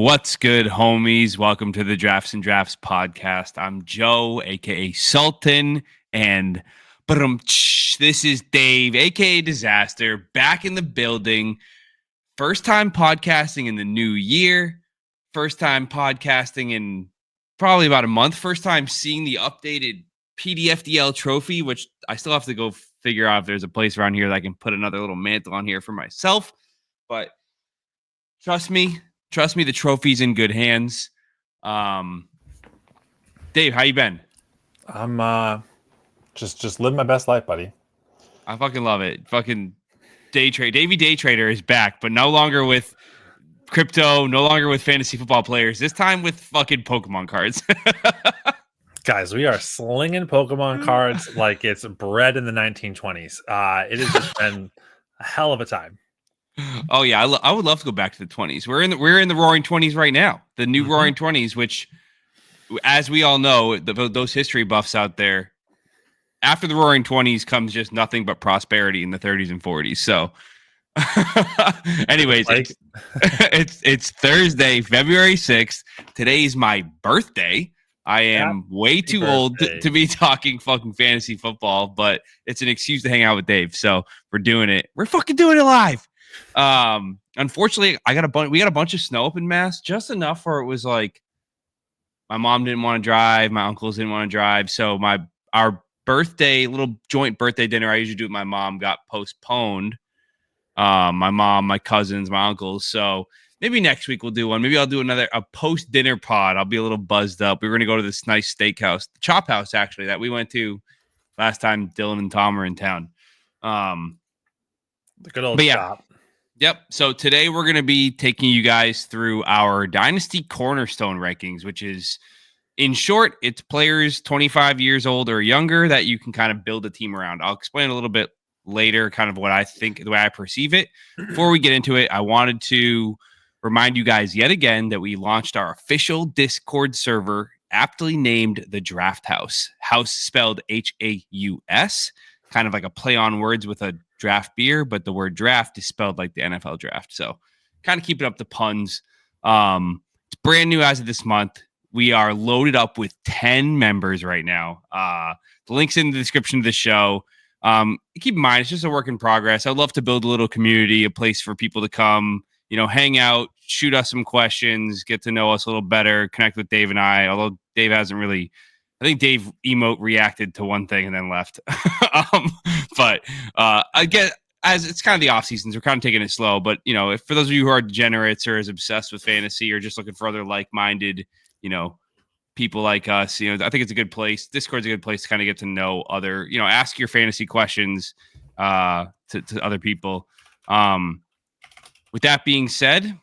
What's good, homies? Welcome to the Drafts and Draughts podcast. I'm Joe, aka Sultan, and this is Dave, aka Disaster, back in the building. First time podcasting in the new year. First time podcasting in probably about a month. First time seeing the updated PDFDL trophy, which I still have to go figure out if there's a place around here that I can put another little mantle on here for myself. But trust me, the trophy's in good hands. Dave, how you been? I'm just living my best life, buddy. I fucking love it. Fucking Davey Day Trader is back, but no longer with crypto, no longer with fantasy football players. This time with fucking Pokemon cards. Guys, we are slinging Pokemon cards like it's bred in the 1920s. It has just been a hell of a time. Oh yeah, I would love to go back to the 20s. We're in the Roaring 20s right now. The new Roaring 20s, which, as we all know, those history buffs out there, after the Roaring 20s comes just nothing but prosperity in the 30s and 40s. So, anyways, it's Thursday, February 6th. Today's my birthday. I am way too old to be talking fucking fantasy football, but it's an excuse to hang out with Dave. So we're doing it. We're fucking doing it live. Unfortunately, we got a bunch of snow up in Mass, just enough where it was like my mom didn't want to drive, my uncles didn't want to drive, so our little joint birthday dinner I usually do with my mom got postponed. My mom, my cousins, my uncles. So maybe next week we'll do one. Maybe I'll do a post dinner pod. I'll be a little buzzed up. We were gonna go to this nice steakhouse, the Chop House, actually, that we went to last time Dylan and Tom were in town. The good old Chop. Yep. So today we're going to be taking you guys through our Dynasty Cornerstone rankings, which is, in short, it's players 25 years old or younger that you can kind of build a team around. I'll explain a little bit later kind of what I think, the way I perceive it. Before we get into it, I wanted to remind you guys yet again that we launched our official Discord server, aptly named the Draft House. House spelled Haus, kind of like a play on words with a draft beer, but the word draft is spelled like the NFL draft. So kind of keeping up the puns. It's brand new as of this month. We are loaded up with 10 members right now. The link's in the description of the show. Keep in mind, it's just a work in progress. I'd love to build a little community, a place for people to come, hang out, shoot us some questions, get to know us a little better, connect with Dave and I, although Dave hasn't really. I think Dave emote reacted to one thing and then left. But I get, as it's kind of the off seasons, we're kind of taking it slow. But if for those of you who are degenerates or as obsessed with fantasy or just looking for other like-minded, people like us, I think it's a good place. Discord's a good place to kind of get to know other, ask your fantasy questions to other people. With that being said,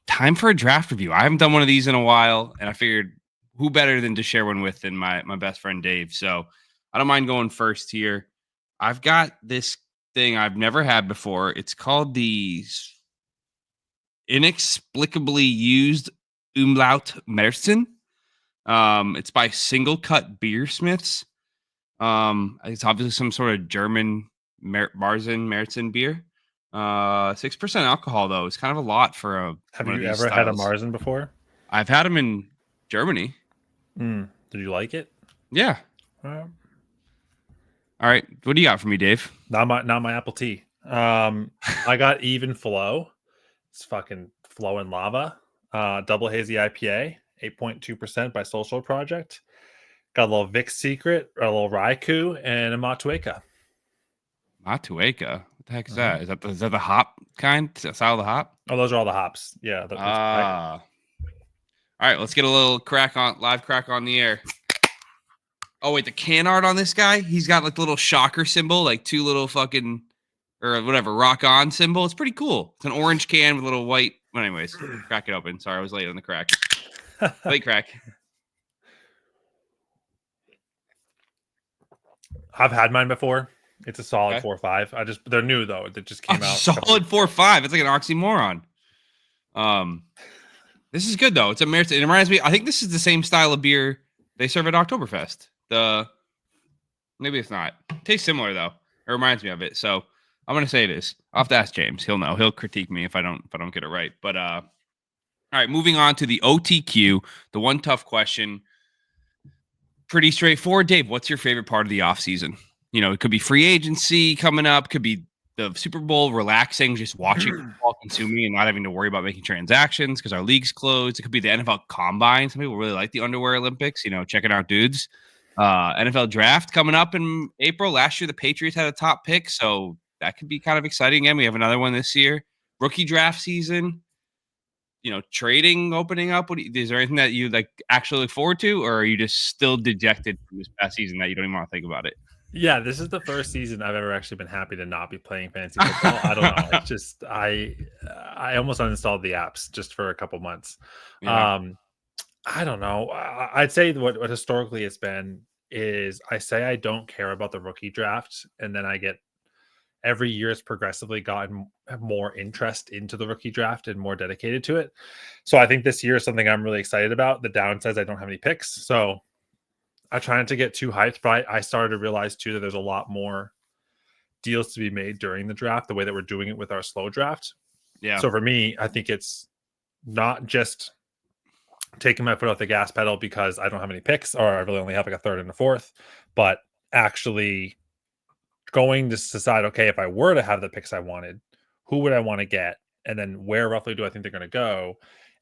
time for a draft review. I haven't done one of these in a while, and I figured, who better than to share one with than my best friend Dave? So I don't mind going first here. I've got this thing I've never had before. It's called the Inexplicably Used Umlaut Märzen. It's by Single Cut Beersmiths. It's obviously some sort of German Märzen beer. 6% alcohol, though. It's kind of a lot for a. Have you ever had a Märzen before? I've had them in Germany. Did you like it? Yeah. All right. What do you got for me, Dave? Not my apple tea. I got Even Flow. It's fucking flowing lava. Double hazy IPA, 8.2% by Social Project. Got a little Vic Secret, a little Raikou, and a Matueka. Matueka? What the heck is that? Is that the hop kind? Is that style of the hop? Oh, those are all the hops. Yeah. All right, let's get a little live crack on the air. Oh, wait, the can art on this guy? He's got like the little shocker symbol, like two little fucking, or whatever, rock on symbol. It's pretty cool. It's an orange can with a little white. Well, anyways, crack it open. Sorry, I was late on the crack. Late crack. I've had mine before. It's a solid 4.5. They're new though. They just came out. Solid 4.5. It's like an oxymoron. This is good though. It's a Märzen. It reminds me. I think this is the same style of beer they serve at Oktoberfest. Maybe it's not. It tastes similar though. It reminds me of it. So I'm gonna say it is. I'll have to ask James. He'll know. He'll critique me if I don't get it right. But all All right, moving on to the OTQ, the one tough question. Pretty straightforward, Dave. What's your favorite part of the offseason? It could be free agency coming up, could be the Super Bowl, relaxing, just watching football, consuming, and not having to worry about making transactions because our league's closed. It could be the NFL Combine. Some people really like the underwear Olympics, checking out dudes. NFL Draft coming up in April. Last year, the Patriots had a top pick, so that could be kind of exciting again. We have another one this year. Rookie draft season. Trading opening up. Is there anything that you actually look forward to, or are you just still dejected from this past season that you don't even want to think about it? Yeah, this is the first season I've ever actually been happy to not be playing fantasy football. I don't know. It's just I almost uninstalled the apps just for a couple months. Yeah. I don't know. I'd say what historically it's been is I say I don't care about the rookie draft, and then I get every year it's progressively gotten more interest into the rookie draft and more dedicated to it. So I think this year is something I'm really excited about. The downside is I don't have any picks, so I try not to get too hyped, but I started to realize too that there's a lot more deals to be made during the draft, the way that we're doing it with our slow draft. Yeah. So for me, I think it's not just taking my foot off the gas pedal because I don't have any picks or I really only have like a third and a fourth, but actually going to decide, okay, if I were to have the picks I wanted, who would I want to get? And then where roughly do I think they're going to go?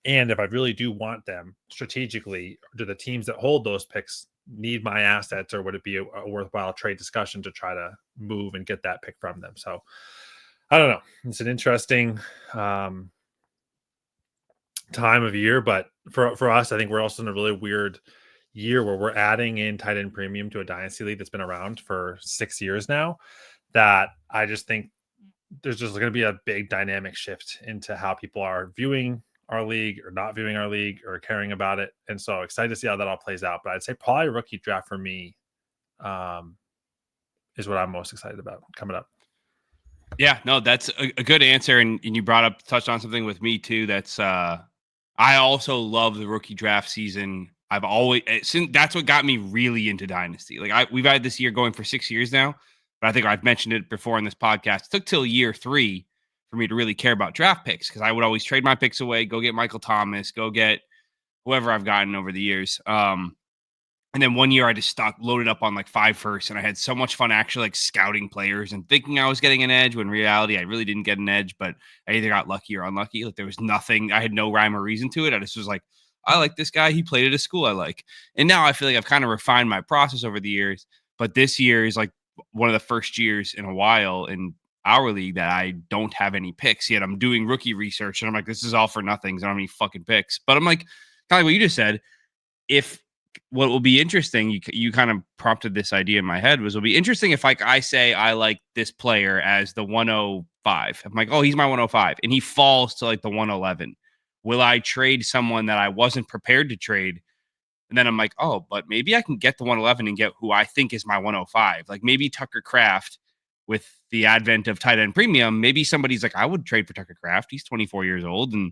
And if I really do want them strategically, do the teams that hold those picks need my assets, or would it be a worthwhile trade discussion to try to move and get that pick from them? So I don't know. It's an interesting time of year, but for us, I think we're also in a really weird year where we're adding in tight end premium to a dynasty league that's been around for 6 years now, that I just think there's just going to be a big dynamic shift into how people are viewing our league or not viewing our league or caring about it. And so excited to see how that all plays out. But I'd say probably rookie draft for me is what I'm most excited about coming up. Yeah, no, that's a good answer. And you touched on something with me too. That's I also love the rookie draft season. That's what got me really into Dynasty. We've had this year going for 6 years now, but I think I've mentioned it before in this podcast. It took till year 3 for me to really care about draft picks because I would always trade my picks away, go get Michael Thomas, go get whoever I've gotten over the years. And then one year I just loaded up on 5 firsts, and I had so much fun actually scouting players and thinking I was getting an edge when in reality I really didn't get an edge, but I either got lucky or unlucky. There was nothing, I had no rhyme or reason to it. I just was like, I like this guy. He played at a school I like. And now I feel like I've kind of refined my process over the years, but this year is one of the first years in a while in our league that I don't have any picks yet. I'm doing rookie research and I'm like, this is all for nothing. I don't have any fucking picks, but I'm like, kind of like what you just said. What will be interesting, you kind of prompted this idea in my head, it'll be interesting if I say I like this player as the 105. I'm like, oh, he's my 105, and he falls to the 111. Will I trade someone that I wasn't prepared to trade? And then I'm like, oh, but maybe I can get the 111 and get who I think is my 105. Maybe Tucker Kraft with the advent of tight end premium. Maybe somebody's like, I would trade for Tucker Kraft. He's 24 years old and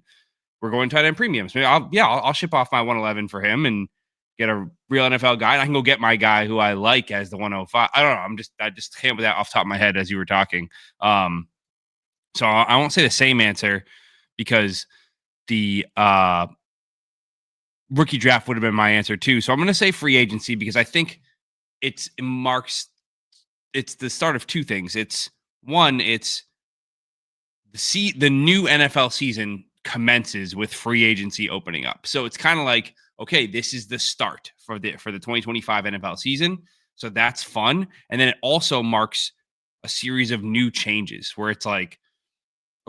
we're going tight end premiums. Maybe I'll ship off my 111 for him and get a real NFL guy. And I can go get my guy who I like as the 105. I don't know. I just came with that off the top of my head as you were talking. So I won't say the same answer because the rookie draft would have been my answer too. So I'm going to say free agency because I think it's the start of two things. It's one, it's the new NFL season commences with free agency opening up. So it's kind of like, okay, this is the start for the 2025 NFL season. So that's fun. And then it also marks a series of new changes where it's like,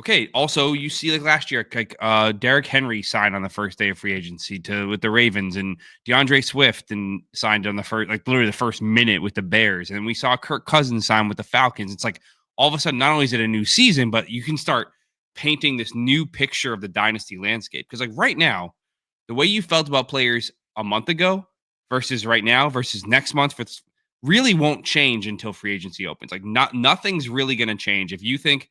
okay, also you see last year, Derrick Henry signed on the first day of free agency with the Ravens, and DeAndre Swift and signed on the first, literally the first minute with the Bears. And we saw Kirk Cousins sign with the Falcons. It's like all of a sudden, not only is it a new season, but you can start painting this new picture of the dynasty landscape. Because right now, the way you felt about players a month ago versus right now versus next month really won't change until free agency opens. Nothing's really going to change. If you think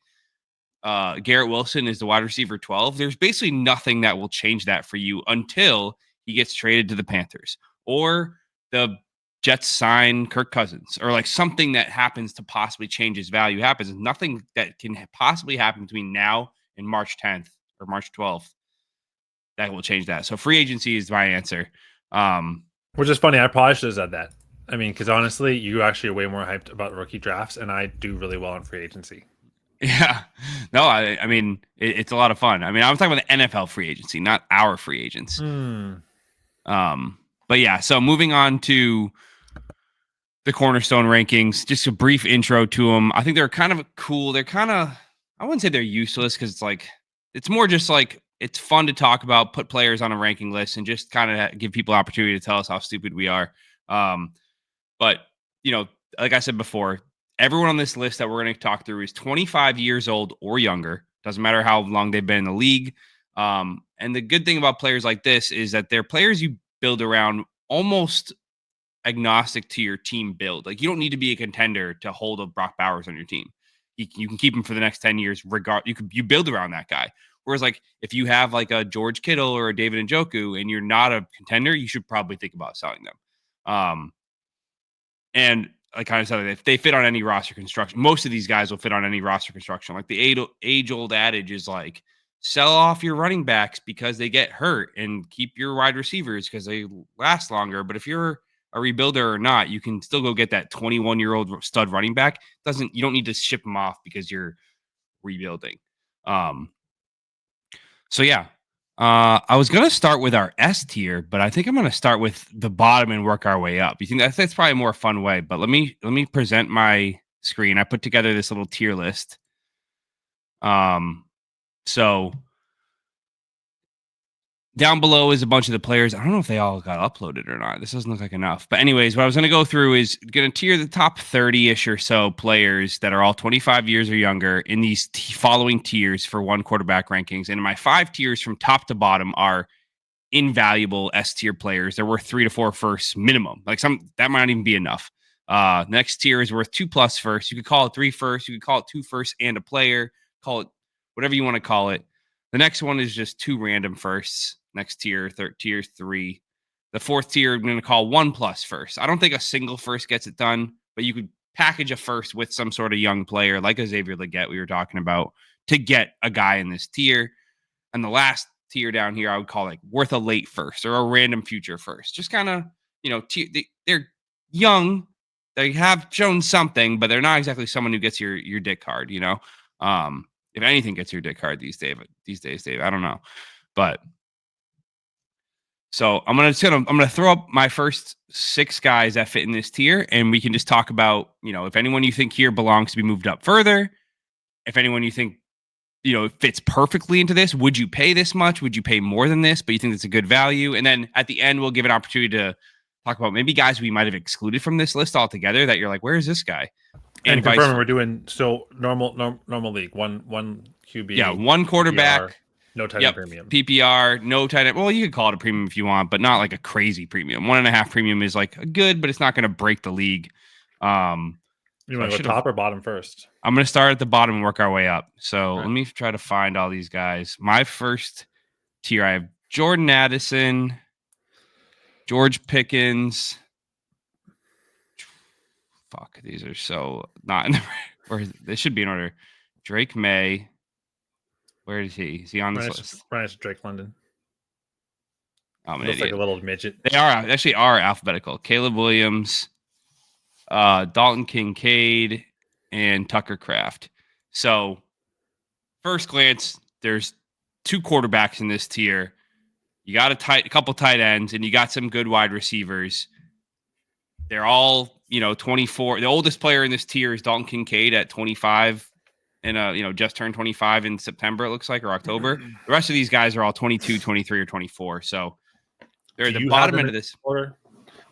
Garrett Wilson is the wide receiver 12, there's basically nothing that will change that for you until he gets traded to the Panthers or the Jets sign Kirk Cousins or something that happens to possibly change his value happens. Nothing that can possibly happen between now and March 10th or March 12th that will change that. So free agency is my answer. Which is funny. I probably should have said that. I mean, because honestly, you actually are way more hyped about rookie drafts, and I do really well in free agency. Yeah. No, I mean, it's a lot of fun. I mean, I'm talking about the NFL free agency, not our free agents. But yeah, so moving on to the Cornerstone rankings, just a brief intro to them. I think they're kind of cool. They're kind of, I wouldn't say they're useless because it's more just like, it's fun to talk about, put players on a ranking list and just kind of give people opportunity to tell us how stupid we are. But, like I said before, everyone on this list that we're going to talk through is 25 years old or younger. Doesn't matter how long they've been in the league. And the good thing about players like this is that they're players you build around almost agnostic to your team build. Like, you don't need to be a contender to hold a Brock Bowers on your team. You can keep him for the next 10 years. You build around that guy. Whereas, like, if you have like a George Kittle or a David Njoku and you're not a contender, you should probably think about selling them. And like I said, if they fit on any roster construction, most of these guys will fit on any roster construction. Like the age-old adage is like, sell off your running backs because they get hurt and keep your wide receivers because they last longer. But if you're a rebuilder or not, you can still go get that 21-year-old stud running back. You don't need to ship them off because you're rebuilding. So yeah, I was gonna start with our S tier, but I think I'm gonna start with the bottom and work our way up. You think that's probably a more fun way? But let me present my screen. I put together this little tier list. So down below is a bunch of the players. I don't know if they all got uploaded or not. This doesn't look like enough. But anyways, what I was going to go through is going to tier the top 30-ish or so players that are all 25 years or younger in these following tiers for one quarterback rankings. And my 5 tiers from top to bottom are invaluable S tier players. They're worth 3 to 4 firsts minimum. Like that might not even be enough. Next tier is worth 2+ firsts. You could call it 3 firsts. You could call it 2 firsts and a player. Call it whatever you want to call it. The next one is just 2 random firsts. Next tier, tier 3. The 4th tier, I'm going to call 1+ first. I don't think a single first gets it done, but you could package a first with some sort of young player like a Xavier Legette we were talking about to get a guy in this tier. And the last tier down here, I would call like worth a late first or a random future first. Just kind of, they're young. They have shown something, but they're not exactly someone who gets your dick hard, if anything gets your dick hard these days, Dave, I don't know. But so I'm gonna throw up my first 6 guys that fit in this tier, and we can just talk about, if anyone you think here belongs to be moved up further, if anyone you think fits perfectly into this, would you pay this much? Would you pay more than this? But you think it's a good value? And then at the end, we'll give an opportunity to talk about maybe guys we might have excluded from this list altogether that you're like, where is this guy? And confirming we're doing normal league, one QB. Yeah, one quarterback. PPR, no tight end premium. PPR, no tight end. Well, you could call it a premium if you want, but not like a crazy premium. 1.5 premium is like good, but it's not going to break the league. You want to go top or bottom first? I'm going to start at the bottom and work our way up. So let me try to find all these guys. My first tier, I have Jordan Addison, George Pickens. Fuck, these are so not in the or they should be in order. Drake May. Where is he? Is he on this list? Right, Drake London. Looks like a little midget. They actually are alphabetical. Caleb Williams, Dalton Kincaid, and Tucker Kraft. So, first glance, there's 2 quarterbacks in this tier. You got a couple tight ends, and you got some good wide receivers. They're all, 24. The oldest player in this tier is Dalton Kincaid at 25. And just turned 25 in September, it looks like, or October. The rest of these guys are all 22, 23, or 24. So they're at the bottom end of this order.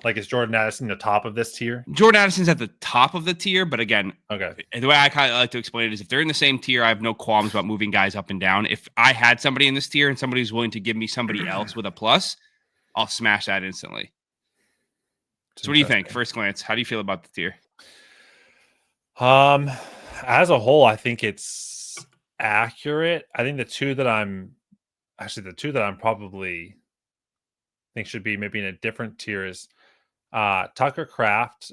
Like, is Jordan Addison the top of this tier? Jordan Addison's at the top of the tier, but again, okay. The way I kind of like to explain it is if they're in the same tier, I have no qualms about moving guys up and down. If I had somebody in this tier and somebody who's willing to give me somebody else with a plus, I'll smash that instantly. So what do you think? First glance, how do you feel about the tier? As a whole, I think it's accurate. I think the two that I'm probably think should be maybe in a different tier is Tucker Kraft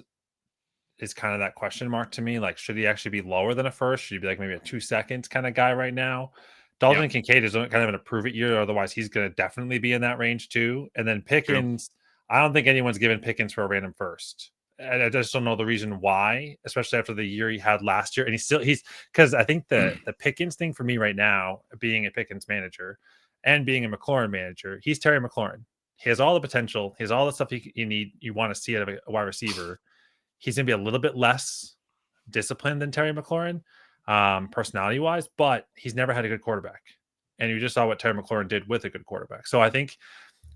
is kind of that question mark to me. Like, should he actually be lower than a first? Should he be like maybe a 2 seconds kind of guy right now? Dalton Kincaid is kind of an prove it year. Otherwise, he's going to definitely be in that range too. And then Pickens, I don't think anyone's given Pickens for a random first. And I just don't know the reason why, especially after the year he had last year. And he's because I think the Pickens thing for me right now, being a Pickens manager and being a McLaurin manager, he's Terry McLaurin. He has all the potential. He has all the stuff you want to see out of a wide receiver. He's going to be a little bit less disciplined than Terry McLaurin, personality wise, but he's never had a good quarterback. And you just saw what Terry McLaurin did with a good quarterback. So I think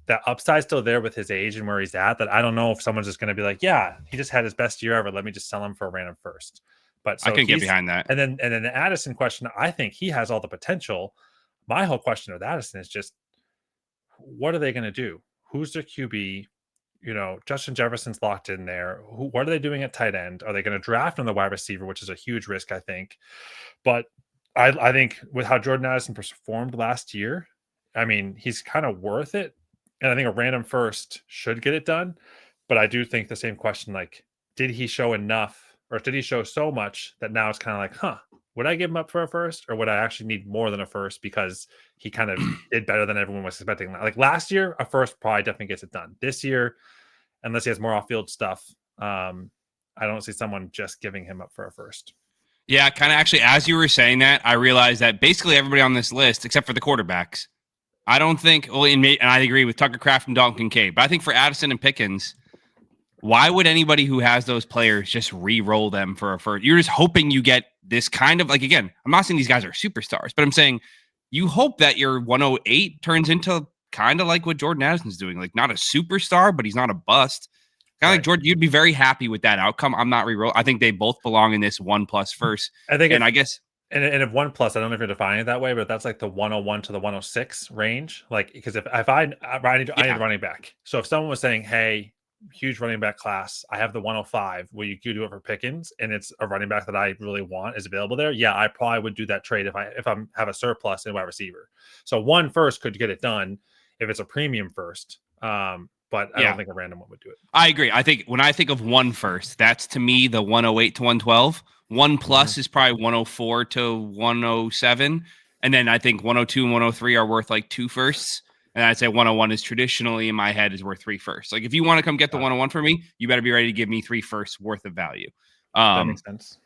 that upside's still there with his age and where he's at, that I don't know if someone's just going to be like, yeah, he just had his best year ever. Let me just sell him for a random first. But so I can get behind that. And then the Addison question, I think he has all the potential. My whole question with Addison is just, what are they going to do? Who's their QB? Justin Jefferson's locked in there. What are they doing at tight end? Are they going to draft on the wide receiver, which is a huge risk, I think. But I think with how Jordan Addison performed last year, I mean, he's kind of worth it. And I think a random first should get it done. But I do think the same question, like, did he show enough or did he show so much that now it's kind of like, would I give him up for a first or would I actually need more than a first because he kind of did better than everyone was expecting? Like last year, a first probably definitely gets it done. This year, unless he has more off-field stuff, I don't see someone just giving him up for a first. Yeah, kind of actually, as you were saying that, I realized that basically everybody on this list, except for the quarterbacks, I don't think, and I agree with Tucker Kraft and Dalton Kincaid, but I think for Addison and Pickens, why would anybody who has those players just re-roll them for a first? You're just hoping you get this kind of, like, again, I'm not saying these guys are superstars, but I'm saying you hope that your 108 turns into kind of like what Jordan Addison's doing, like not a superstar, but he's not a bust. Kind of like Jordan, you'd be very happy with that outcome. I'm not re-roll. I think they both belong in this 1+ first. I think, and I guess, and if 1+, I don't know if you're defining it that way, but that's like the 101 to the 106 range. Like, because if I need running back. So if someone was saying, hey, huge running back class, I have the 105, will you do it for Pickens? And it's a running back that I really want is available there. Yeah, I probably would do that trade if I have a surplus in wide receiver. So 1 first could get it done if it's a premium first. But I don't think a random one would do it. I agree. I think when I think of 1 first, that's to me the 108 to 112. 1+ is probably 104 to 107. And then I think 102 and 103 are worth like 2 firsts. And I'd say 101 is traditionally in my head is worth 3 firsts. Like if you want to come get the 101 for me, you better be ready to give me 3 firsts worth of value. That makes sense.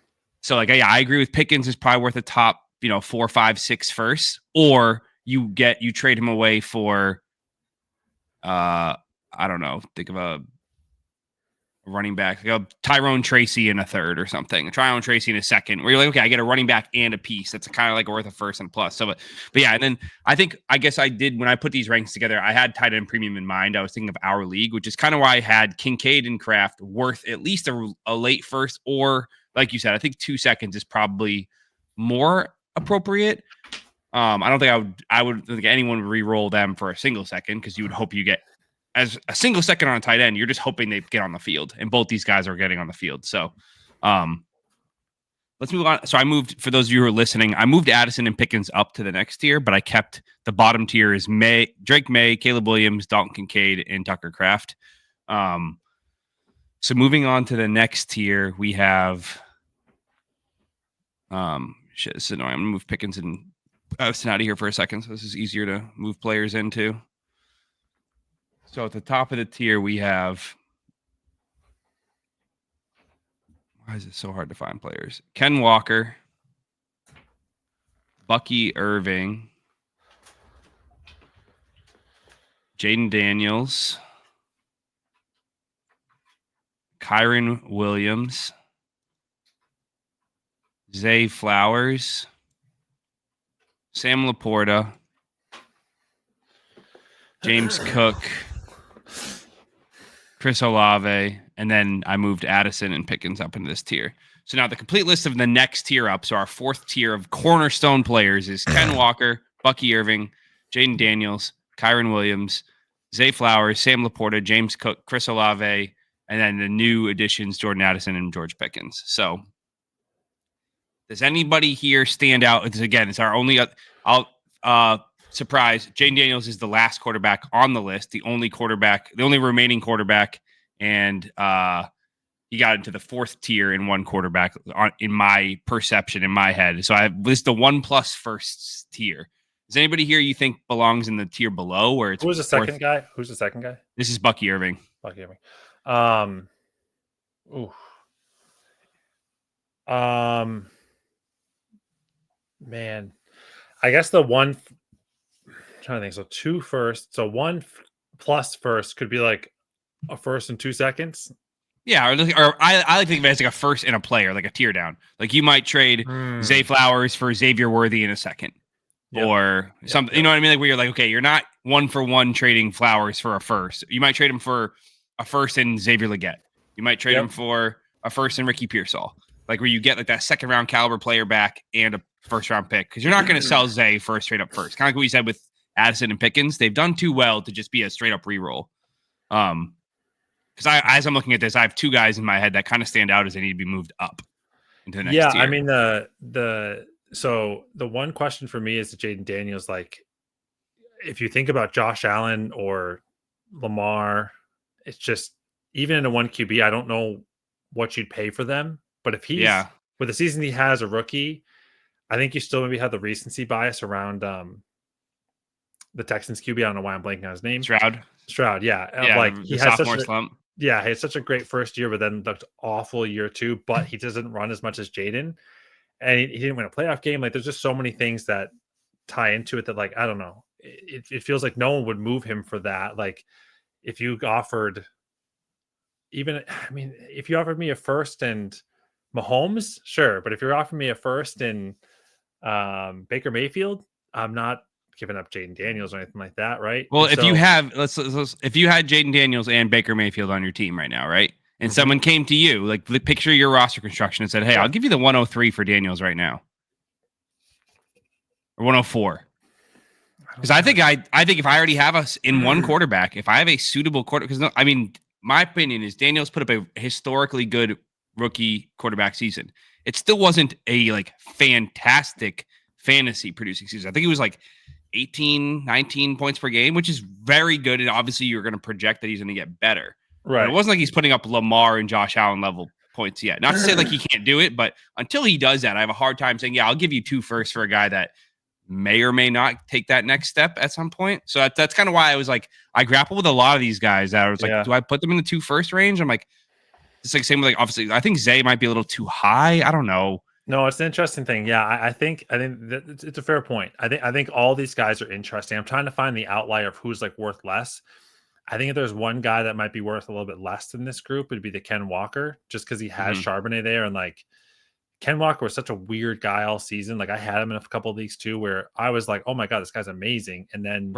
So like, yeah, I agree with Pickens is probably worth a top, 4, 5, 6 firsts, or you trade him away for, I don't know, think of a running back, like a Tyrone Tracy in a third or something, a Tyrone Tracy in a second, where you're like, okay, I get a running back and a piece. That's kind of like worth a first and plus. So, but yeah. And then I guess I did, when I put these ranks together, I had tight end premium in mind. I was thinking of our league, which is kind of why I had Kincaid and Kraft worth at least a late first, or like you said, I think 2 seconds is probably more appropriate. I don't think I would think anyone would re-roll them for a single second, because you would hope you get, as a single second on a tight end, you're just hoping they get on the field, and both these guys are getting on the field. So let's move on. So I moved, for those of you who are listening, I moved Addison and Pickens up to the next tier, but I kept the bottom tier is Drake May, Caleb Williams, Dalton Kincaid, and Tucker Kraft. So moving on to the next tier, we have this is annoying. I'm gonna move Pickens and Addison out of here for a second, so this is easier to move players into. So at the top of the tier, we have, why is it so hard to find players? Ken Walker, Bucky Irving, Jaden Daniels, Kyron Williams, Zay Flowers, Sam Laporta, James Cook, Chris Olave, and then I moved Addison and Pickens up into this tier. So now the complete list of the next tier up, so our 4th tier of cornerstone players, is Ken Walker, Bucky Irving, Jaden Daniels, Kyron Williams, Zay Flowers, Sam Laporta, James Cook, Chris Olave, and then the new additions, Jordan Addison and George Pickens. So does anybody here stand out? It's our only surprise. Jaden Daniels is the last quarterback on the list, the only remaining quarterback, and he got into the 4th tier in one quarterback in my perception, in my head. So I have this the 1+ firsts tier. Is anybody here you think belongs in the tier below where it's Who's the second guy? Who's the second guy? This is Bucky Irving. Bucky Irving. Ooh. Man, I guess the one. I'm trying to think. So 2 first. So 1 plus first could be like a first and 2 seconds. Yeah, or I like to think of it as like a first and a player, like a tier down. Like you might trade Zay Flowers for Xavier Worthy in a second. Yep. Or something, you know what I mean? Like where you're like, okay, you're not 1-for-1 trading Flowers for a first. You might trade him for a first and Xavier Legette. You might trade him for a first and Ricky Pearsall. Like where you get like that second round caliber player back and a first round pick. Because you're not going to sell Zay for a straight up first. Kind of like what you said with Addison and Pickens. They've done too well to just be a straight up reroll. Because as I'm looking at this, I have 2 guys in my head that kind of stand out as they need to be moved up into the next tier. I mean so the one question for me is that Jaden Daniels, like if you think about Josh Allen or Lamar, it's just even in a 1 QB, I don't know what you'd pay for them. But if he's with the season he has a rookie, I think you still maybe have the recency bias around the Texans QB. I don't know why I'm blanking on his name. Stroud, yeah. Like he has sophomore slump. Yeah, he had such a great first year, but then looked awful year 2. But he doesn't run as much as Jaden, and he didn't win a playoff game. Like, there's just so many things that tie into it that, like, I don't know. It feels like no one would move him for that. Like, if you offered if you offered me a first and Mahomes, sure. But if you're offering me a first and Baker Mayfield, I'm not giving up Jaden Daniels or anything like that, right? Well, if you have if you had Jaden Daniels and Baker Mayfield on your team right now, right? And someone came to you, like picture your roster construction and said, "Hey, I'll give you the 103 for Daniels right now." Or 104. Because I think if I already have us in one quarterback, if I have a suitable quarterback, because my opinion is Daniels put up a historically good rookie quarterback season. It still wasn't a like fantastic fantasy producing season. I think it was like 18, 19 points per game, which is very good. And obviously you're going to project that he's going to get better. Right. But it wasn't like he's putting up Lamar and Josh Allen level points yet. Not to say like he can't do it, but until he does that, I have a hard time saying, yeah, I'll give you 2 firsts for a guy that may or may not take that next step at some point. So that's kind of why I was like, I grapple with a lot of these guys that I was like, do I put them in the 2 first range? I'm like, it's like same with like, obviously I think Zay might be a little too high. I don't know. No, it's an interesting thing. Yeah, I think that it's a fair point. I think all these guys are interesting. I'm trying to find the outlier of who's like worth less. I think if there's one guy that might be worth a little bit less than this group, it'd be the Ken Walker, just because he has Charbonnet there. And like Ken Walker was such a weird guy all season. Like I had him in a couple of leagues too, where I was like, oh my God, this guy's amazing. And then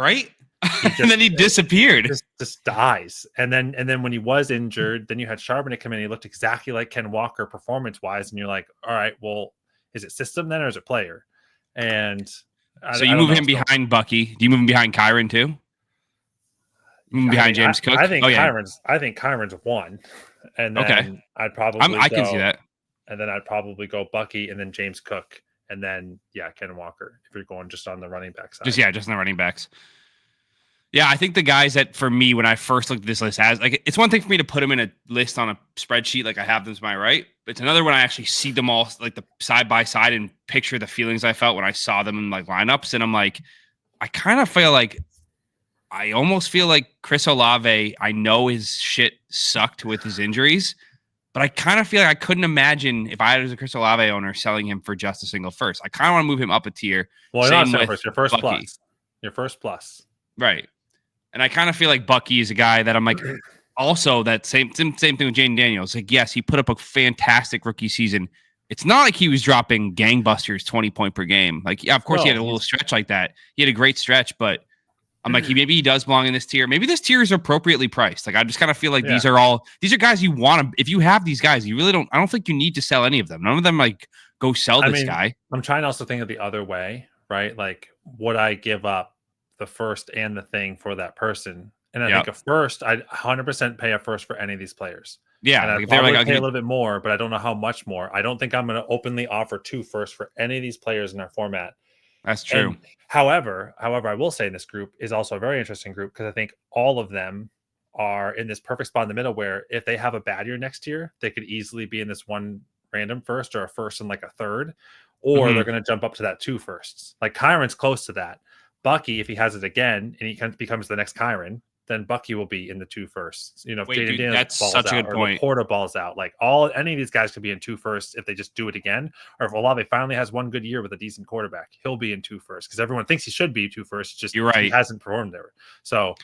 and then he disappeared. Just dies. And then when he was injured, then you had Charbonnet come in. He looked exactly like Ken Walker performance wise. And you're like, all right, well, is it system then or is it player? And so you move him behind Bucky. Do you move him behind Kyron too? Behind James Cook? I think Kyron's 1. And then I'd probably I can see that. And then I'd probably go Bucky and then James Cook. And then Ken Walker if you're going just on the running back side. Just on the running backs. Yeah, I think the guys that for me when I first looked at this list as like it's one thing for me to put them in a list on a spreadsheet like I have them to my right, but it's another when I actually see them all like the side by side and picture the feelings I felt when I saw them in like lineups, and I'm like, I kind of feel like I almost feel like Chris Olave. I know his shit sucked with his injuries, but I kind of feel like I couldn't imagine if I was a Chris Olave owner selling him for just a single first. I kind of want to move him up a tier. Well, not first, your first Bucky. Your first plus, right? And I kind of feel like Bucky is a guy that I'm like, also that same thing with Jaden Daniels. Like, yes, he put up a fantastic rookie season. It's not like he was dropping gangbusters 20 point per game. Like, yeah, of course he had a little stretch like that. He had a great stretch, but I'm like, maybe he does belong in this tier. Maybe this tier is appropriately priced. Like, I just kind of feel like these are guys you want to, if you have these guys, you really don't, I don't think you need to sell any of them. None of them like go sell this guy. I'm trying to also think of the other way, right? Like, would I give up the first and the thing for that person? And I think a first, I'd 100% pay a first for any of these players. Yeah. And I'd probably pay a little bit more, but I don't know how much more. I don't think I'm going to openly offer 2 firsts for any of these players in our format. That's true. And however, I will say this group is also a very interesting group because I think all of them are in this perfect spot in the middle where if they have a bad year next year, they could easily be in this one random first or a first and like a third, or they're going to jump up to that 2 firsts. Like Kyron's close to that. Bucky, if he has it again and he becomes the next Kyron, then Bucky will be in the 2 firsts. If Wait, Jaden dude, Daniels that's balls such a out good or point. Laporta balls out, like any of these guys could be in 2 firsts if they just do it again. Or if Olave finally has one good year with a decent quarterback, he'll be in 2 firsts because everyone thinks he should be 2 firsts. Just You're right. He hasn't performed there. So,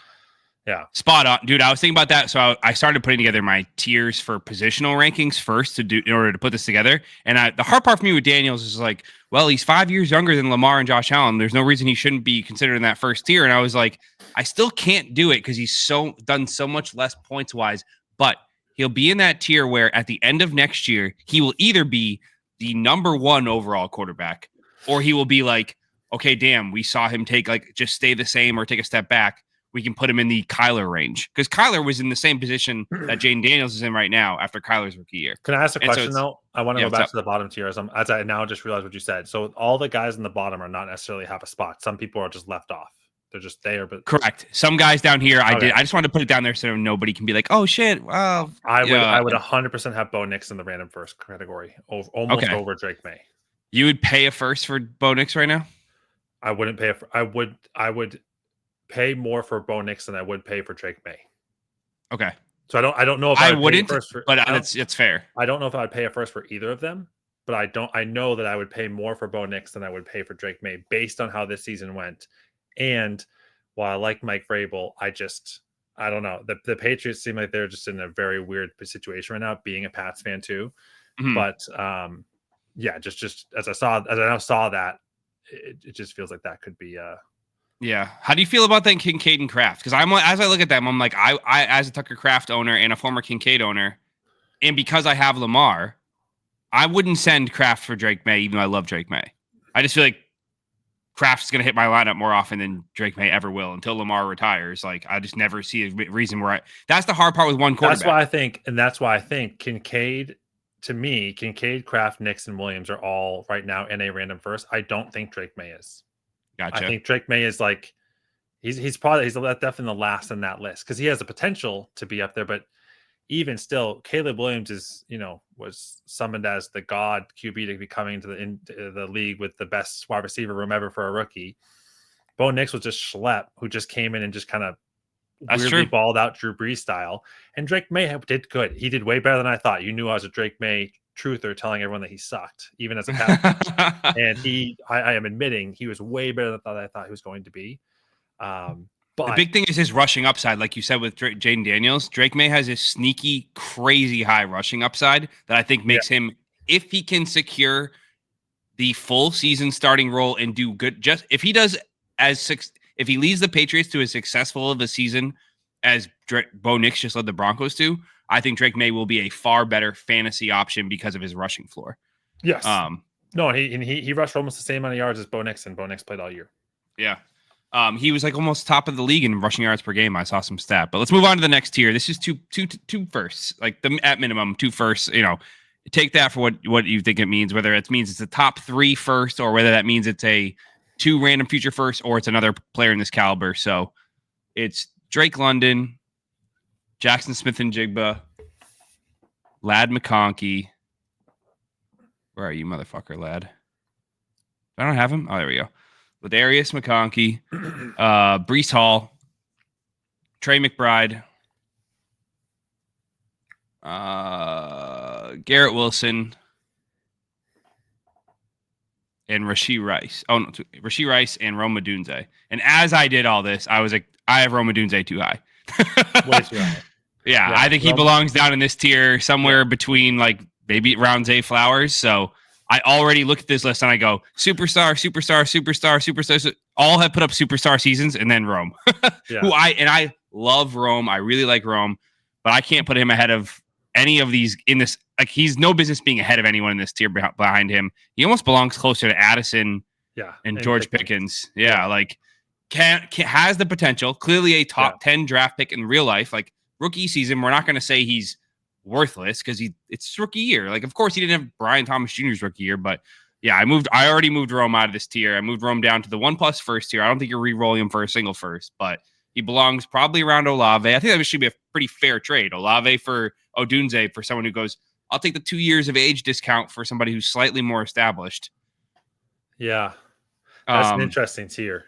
yeah. Spot on, dude. I was thinking about that. So I started putting together my tiers for positional rankings first in order to put this together. And the hard part for me with Daniels is like, well, he's 5 years younger than Lamar and Josh Allen. There's no reason he shouldn't be considered in that first tier. And I was like, I still can't do it because he's done so much less points wise. But he'll be in that tier where at the end of next year, he will either be the number 1 overall quarterback, or he will be like, okay, damn, we saw him just stay the same or take a step back. We can put him in the Kyler range because Kyler was in the same position that Jaden Daniels is in right now after Kyler's rookie year. Can I ask a question though? I want to go back to the bottom tier as I now just realized what you said. So all the guys in the bottom are not necessarily have a spot. Some people are just left off. They're just there, but correct. Some guys down here, I just wanted to put it down there so nobody can be like, "Oh shit!" Well, I would 100% have Bo Nix in the random first category, almost over Drake May. You would pay a first for Bo Nix right now? I wouldn't pay. I would pay more for Bo Nix than I would pay for Drake May. Okay. So I don't know if I wouldn't, but it's fair. I don't know if I would pay a first for either of them, but I know that I would pay more for Bo Nix than I would pay for Drake May based on how this season went. And while I like Mike Vrabel, I don't know. The Patriots seem like they're just in a very weird situation right now, being a Pats fan too. Mm-hmm. But yeah, just as I now saw that, it just feels like that could be yeah. How do you feel about that Kincaid and Kraft? Because as I look at them, I'm like, I as a Tucker Kraft owner and a former Kincaid owner, and because I have Lamar, I wouldn't send Kraft for Drake May, even though I love Drake May. I just feel like Kraft's going to hit my lineup more often than Drake May ever will until Lamar retires. Like, I just never see a reason where that's the hard part with one quarterback. That's why I think Kincaid, to me, Kraft, Nix, and Williams are all right now in a random first. I don't think Drake May is. Gotcha. I think Drake May is like he's definitely the last in that list because he has the potential to be up there, but even still, Caleb Williams was summoned as the god QB to be coming into the league with the best wide receiver room ever for a rookie. Bo Nix was just schlep who just came in and just kind of weirdly balled out Drew Brees style. And Drake May did good. He did way better than I thought. You knew I was a Drake May truther telling everyone that he sucked, even as a Pat. And I am admitting he was way better than I thought he was going to be. But the big thing is his rushing upside, like you said with Jaden Daniels. Drake May has this sneaky, crazy high rushing upside that I think makes him, if he can secure the full season starting role and do good, just if he does if he leads the Patriots to as successful of a season as Bo Nix just led the Broncos to, I think Drake May will be a far better fantasy option because of his rushing floor. Yes. No, he rushed almost the same amount of yards as Bo Nix, and Bo Nix played all year. Yeah. He was like almost top of the league in rushing yards per game. I saw some stat, but let's move on to the next tier. This is two firsts, like at minimum 2 firsts. Take that for what you think it means, whether it means it's a top 3 first or whether that means it's a 2 random future first or it's another player in this caliber. So it's Drake London, Jackson Smith and Jigba, Lad McConkey. Where are you, motherfucker, Lad? I don't have him. Oh, there we go. Ladarius McConkey, Breece Hall, Trey McBride, Garrett Wilson, and Rashee Rice. Oh, no, Rashee Rice and Rome Odunze. And as I did all this, I was like, I have Rome Odunze too high. Way too high. Yeah, I think he belongs down in this tier somewhere between like maybe around Zay Flowers. So I already look at this list and I go superstar. All have put up superstar seasons, and then Rome, who I love Rome. I really like Rome, but I can't put him ahead of any of these in this. Like, he's no business being ahead of anyone in this tier behind him. He almost belongs closer to Addison, and George Pickens. Like has the potential. Clearly a top 10 draft pick in real life. Like, rookie season, we're not going to say he's worthless because it's rookie year. Like, of course he didn't have Brian Thomas Jr.'s rookie year, but I already moved Rome out of this tier. I moved Rome down to the 1+ first tier. I don't think you're re-rolling him for a single first, but he belongs probably around Olave. I think that should be a pretty fair trade. Olave for Odunze for someone who goes, I'll take the 2 years of age discount for somebody who's slightly more established. Yeah. That's an interesting tier.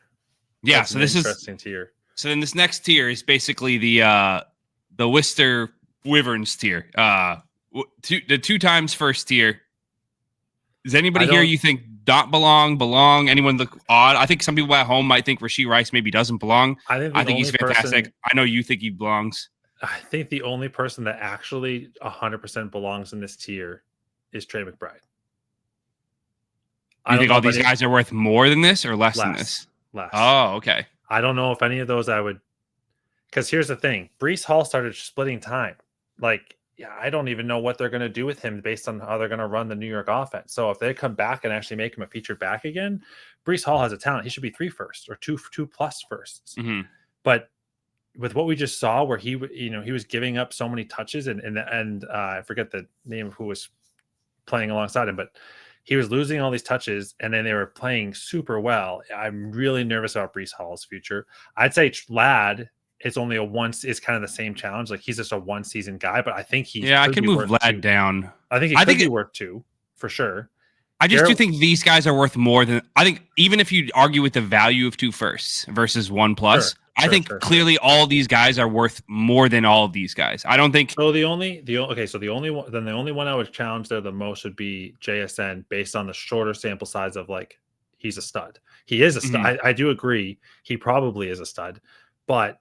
Yeah. That's So an interesting tier. So then this next tier is basically the Worcester Wyverns tier. The 2 times first tier. Does anybody here you think don't belong? Anyone look odd? I think some people at home might think Rashee Rice maybe doesn't belong. I think he's fantastic. I know you think he belongs. I think the only person that actually 100% belongs in this tier is Trey McBride. You think all these guys are worth more than this or less than this? Less. Oh, okay. I don't know if any of those I would, because here's the thing. Breece Hall started splitting time. Like, yeah, I don't even know what they're going to do with him based on how they're going to run the New York offense. So if they come back and actually make him a featured back again, Breece Hall has a talent. He should be 3 firsts or 2 plus firsts. Mm-hmm. But with what we just saw, where he was giving up so many touches, and I forget the name of who was playing alongside him, but he was losing all these touches, and then they were playing super well. I'm really nervous about Breece Hall's future. I'd say Ladd is only is kind of the same challenge. Like, he's just a 1 season guy, but I think I can move Ladd down. I think he could be worth 2 for sure. I just do think these guys are worth more than, I think, even if you argue with the value of 2 firsts versus 1 plus. I think clearly all these guys are worth more than all of these guys. I don't think so. The only one I would challenge there the most would be JSN, based on the shorter sample size of, like, he's a stud. He is a stud. Mm-hmm. I do agree. He probably is a stud, but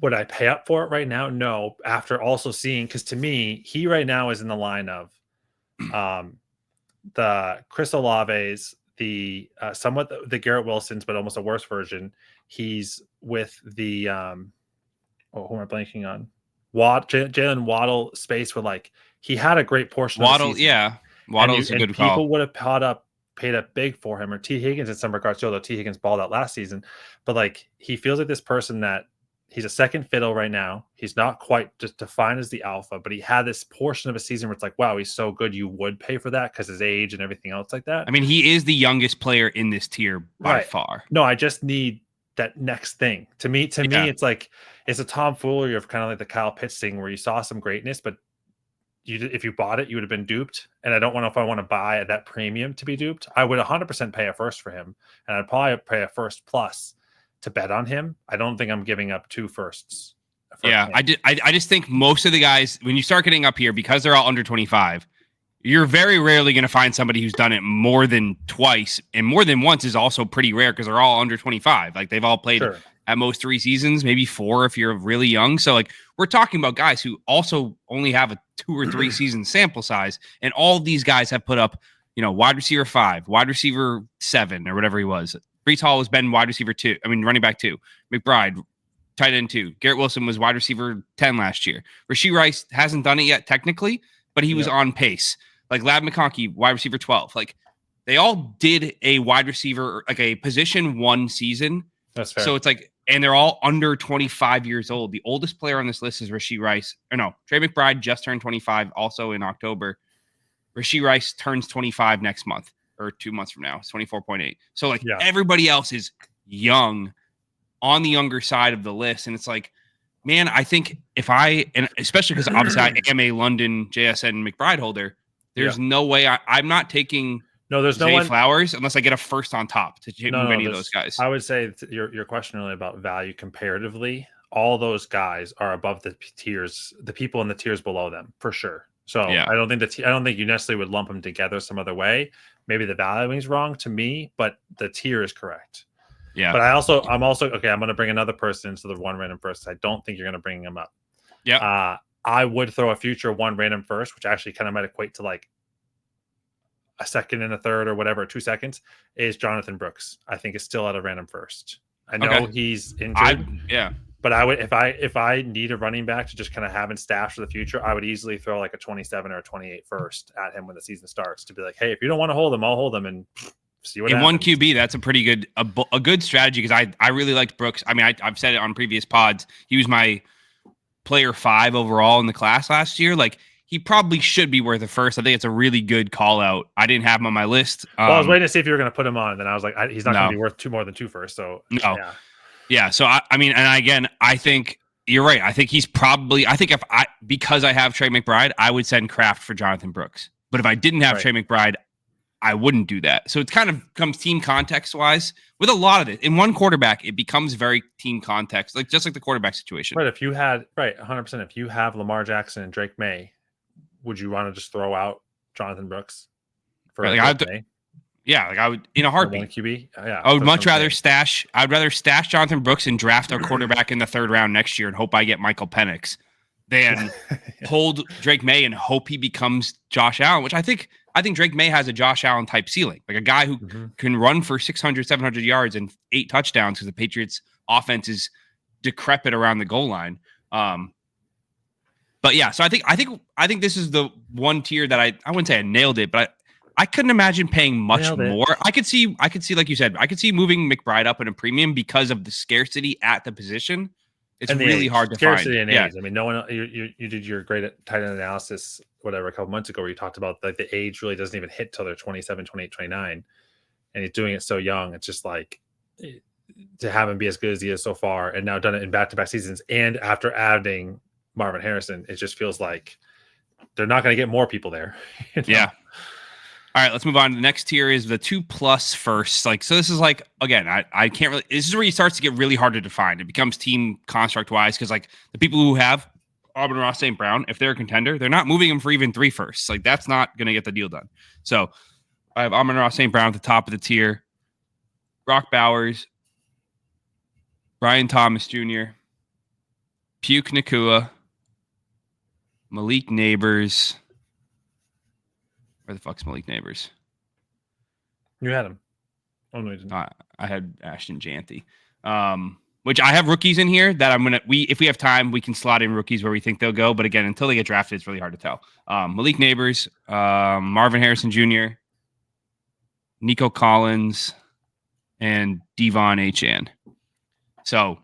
would I pay up for it right now? No. After also seeing, because to me, he right now is in the line of the Chris Olaves, the somewhat the Garrett Wilsons, but almost a worse version. He's with the who am I blanking on? Jalen Waddle space, where, like, he had a great portion Waddle, of the season. Waddle's a good call. People would have paid up big for him, or T. Higgins in some regards, although T. Higgins balled out last season. But, like, he feels like this person that he's a second fiddle right now. He's not quite just defined as the alpha, but he had this portion of a season where it's like, wow, he's so good, you would pay for that because his age and everything else like that. I mean, he is the youngest player in this tier by far. No, I just need that next thing. To me, it's like, it's a tomfoolery of kind of like the Kyle Pitts thing, where you saw some greatness, but if you bought it, you would have been duped. And I don't know if I want to buy at that premium to be duped. I would 100% pay a first for him, and I'd probably pay a first plus to bet on him. I don't think I'm giving up 2 firsts. I just think most of the guys, when you start getting up here, because they're all under 25, you're very rarely going to find somebody who's done it more than twice, and more than once is also pretty rare because they're all under 25. Like, they've all played at most 3 seasons, maybe 4 if you're really young. So, like, we're talking about guys who also only have a 2 or 3 season sample size, and all of these guys have put up, wide receiver 5, wide receiver 7, or whatever he was. Breece Hall has been wide receiver 2. I mean, running back 2. McBride, tight end 2. Garrett Wilson was wide receiver 10 last year. Rashee Rice hasn't done it yet technically, but he was on pace. Like, Ladd McConkey, wide receiver 12. Like, they all did a wide receiver, like a position 1 season. That's fair. So it's like, and they're all under 25 years old. The oldest player on this list is Rashee Rice. Or no, Trey McBride just turned 25 also in October. Rashee Rice turns 25 next month, or 2 months from now. It's 24.8. So, like, everybody else is young, on the younger side of the list. And it's like, man, I think and especially because obviously I am a London JSN McBride holder, there's no way I'm not taking there's Zay Flowers unless I get a first on top to move any of those guys. I would say your question earlier about value comparatively, all those guys are above the tiers, the people in the tiers below them for sure. So I don't think you necessarily would lump them together some other way. Maybe the valuing is wrong to me, but the tier is correct. Yeah. But I'm also okay. I'm going to bring another person into the 1 random first. I don't think you're going to bring him up. Yeah. I would throw a future 1 random first, which actually kind of might equate to like a second and a third or whatever, 2 seconds, is Jonathan Brooks. I think is still at a random first. I know he's injured. But I would, if I need a running back to just kind of have in stash for the future, I would easily throw like a 27 or a 28 first at him when the season starts to be like, hey, if you don't want to hold him, I'll hold him and see what happens. In 1 QB, that's a pretty good, a good strategy, because I really liked Brooks. I mean, I've said it on previous pods. He was my player 5 overall in the class last year. Like, he probably should be worth a first. I think it's a really good call out. I didn't have him on my list. Well, I was waiting to see if you were going to put him on, and then I was like, he's not going to be worth more than 2 first. So yeah. So I mean, and again, I think you're right. I think he's probably. I think because I have Trey McBride, I would send Kraft for Jonathan Brooks. But if I didn't have Trey McBride, I wouldn't do that. So it kind of comes team context wise with a lot of it. In one quarterback, it becomes very team context, like just like the quarterback situation. Right. If you had 100%. If you have Lamar Jackson and Drake May, would you want to just throw out Jonathan Brooks for Right, like May? Yeah, like I would in a heartbeat. One QB. Yeah, I would much rather stash. I'd rather stash Jonathan Brooks and draft our quarterback in the 3rd round next year and hope I get Michael Penix than hold Drake May and hope he becomes Josh Allen, which I think Drake May has a Josh Allen type ceiling, like a guy who can run for 600, 700 yards and 8 touchdowns because the Patriots offense is decrepit around the goal line. But yeah, so I think this is the one tier that I wouldn't say I nailed it, but I couldn't imagine paying much more. I could see, like you said, I could see moving McBride up in a premium because of the scarcity at the position. It's really hard to find. Scarcity and age. I mean, no one. You did your great tight end analysis, whatever, a couple months ago, where you talked about like the age really doesn't even hit till they're 27, 28, 29, and he's doing it so young. It's just like to have him be as good as he is so far, and now done it in back-to-back seasons, and after adding Marvin Harrison, it just feels like they're not going to get more people there. You know? Yeah. All right, let's move on. The next tier is the 2+ firsts. Like, so this is like, again, I can't really, this is where it starts to get really hard to define. It becomes team construct wise, because like the people who have Amon-Ra St. Brown, if they're a contender, they're not moving him for even 3 firsts. Like, that's not going to get the deal done. So I have Amon-Ra St. Brown at the top of the tier, Brock Bowers, Brian Thomas Jr., Puke Nakua, Malik Neighbors. Where the fuck's Malik Neighbors? You had him. Oh no, you didn't. I had Ashton Janty. Which I have rookies in here that I'm gonna. If we have time, we can slot in rookies where we think they'll go. But again, until they get drafted, it's really hard to tell. Malik Neighbors, Marvin Harrison Jr., Nico Collins, and Devon Achane. So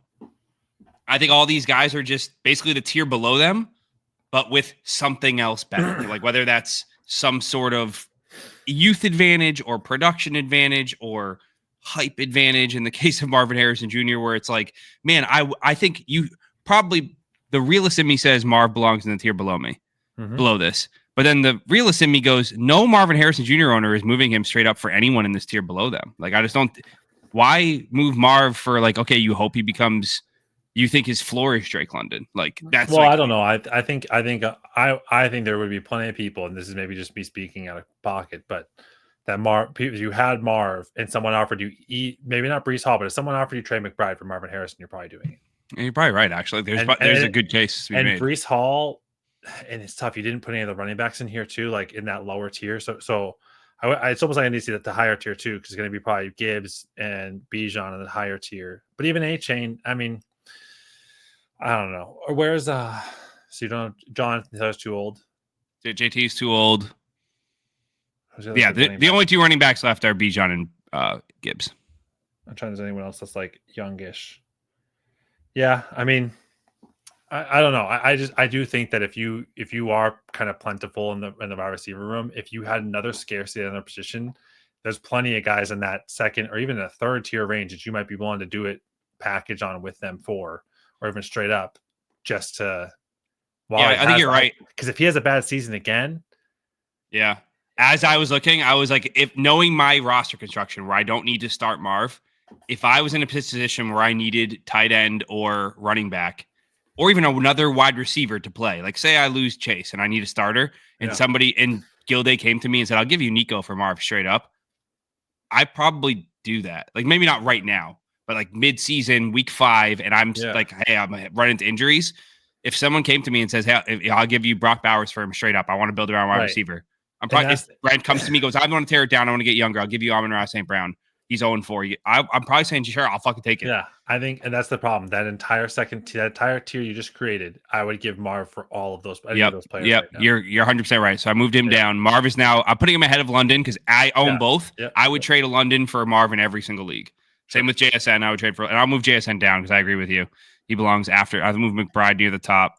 I think all these guys are just basically the tier below them, but with something else better. Like whether that's some sort of youth advantage or production advantage or hype advantage in the case of Marvin Harrison Jr., where it's like, man, I think you probably, the realist in me says Marv belongs in the tier below me, below this. But then the realist in me goes, no Marvin Harrison Jr. owner is moving him straight up for anyone in this tier below them. Like, I just don't, why move Marv for like, okay, you hope he becomes, you think his floor is Drake London? Like, that's well, like, I don't know. I think there would be plenty of people, and this is maybe just me speaking out of pocket, but that you had Marv and someone offered you maybe not Breece Hall, but if someone offered you Trey McBride for Marvin Harrison, you're probably doing it. And you're probably right. Actually, there's a good case to be made. Breece Hall, and it's tough. You didn't put any of the running backs in here too, like in that lower tier. So it's almost like I need to see that the higher tier too, because it's going to be probably Gibbs and Bijan in the higher tier. But even Achane, I mean, I don't know. Or where's so you don't Jonathan Taylor's too old. JT's too old. Yeah, the only 2 running backs left are Bijan and Gibbs. I'm trying to there's anyone else that's like youngish. Yeah, I mean, I don't know. I do think that if you are kind of plentiful in the wide receiver room, if you had another scarcity in another position, there's plenty of guys in that second or even a third tier range that you might be willing to do it package on with them for, or even straight up just to. I think you're right. Because if he has a bad season again, yeah. As I was looking, I was like, if knowing my roster construction where I don't need to start Marv, if I was in a position where I needed tight end or running back, or even another wide receiver to play, like say I lose Chase and I need a starter, and somebody in Gilday came to me and said, I'll give you Nico for Marv straight up, I probably do that. Like maybe not right now, but like mid-season, week 5, and I'm like, hey, I'm running into injuries. If someone came to me and says, hey, I'll give you Brock Bowers for him straight up, I want to build around wide receiver. I'm probably, if Brent comes to me, goes, I want to tear it down, I want to get younger, I'll give you Amon-Ra St. Brown. He's 0-4. I'm probably saying, sure, I'll fucking take it. Yeah, I think, and that's the problem. That entire tier you just created, I would give Marv for all of those. Those players. Yep, right, you're 100% right. So I moved him down. Marv is now, I'm putting him ahead of London because I own both. Yep. I would trade a London for Marv in every single league. Same with JSN. I would trade for, and I'll move JSN down because I agree with you. He belongs after. I'll move McBride near the top.